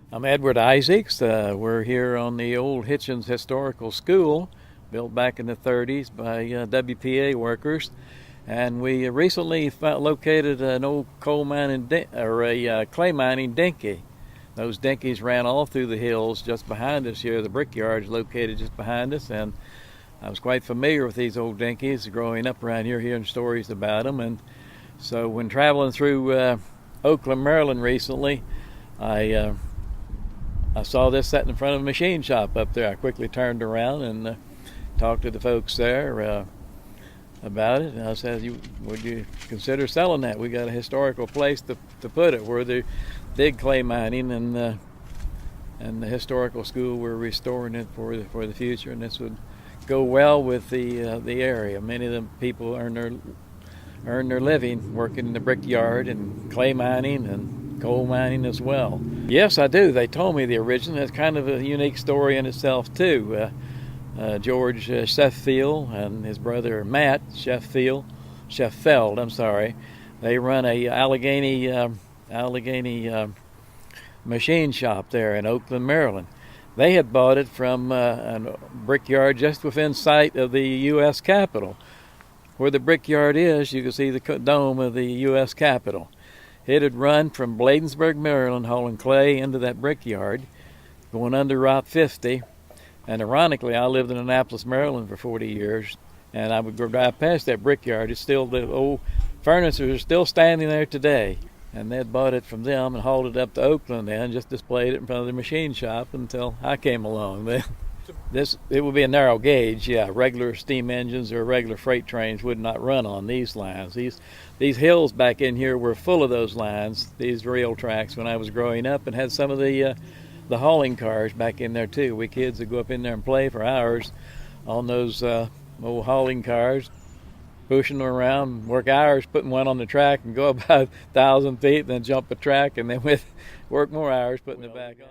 I'm Edward Isaacs. We're here on the old Hitchins Historical School, built back in the 30s by WPA workers. And we recently located an old coal mining or a clay mining dinky. Those dinkies ran all through the hills just behind us here. The brickyard is located just behind us, and I was quite familiar with these old dinkies growing up around here, hearing stories about them. And so when traveling through Oakland, Maryland recently, I saw this sitting in front of a machine shop up there. I quickly turned around and talked to the folks there about it. And I said, would you consider selling that? We got a historical place to put it where they did clay mining, and the historical school, we're restoring it for the future, and this would go well with the area. Many of them people earn their living working in the brickyard and clay mining and coal mining as well. Yes, I do. They told me the original. It's kind of a unique story in itself too. George Sheffield and his brother Matt Sheffield, they run a Allegheny machine shop there in Oakland, Maryland. They had bought it from a brickyard just within sight of the U.S. Capitol. Where the brickyard is, you can see the dome of the U.S. Capitol. It had run from Bladensburg, Maryland, hauling clay into that brickyard, going under Route 50. And ironically, I lived in Annapolis, Maryland for 40 years, and I would go drive past that brickyard. It's still, the old furnaces are still standing there today. And they'd bought it from them and hauled it up to Oakland and just displayed it in front of the machine shop until I came along. It would be a narrow gauge, yeah. Regular steam engines or regular freight trains would not run on these lines. These hills back in here were full of those lines, these rail tracks, when I was growing up, and had some of the hauling cars back in there too. We kids would go up in there and play for hours on those old hauling cars, pushing them around, work hours putting one on the track and go about 1,000 feet, and then jump the track, and then work more hours putting it back on.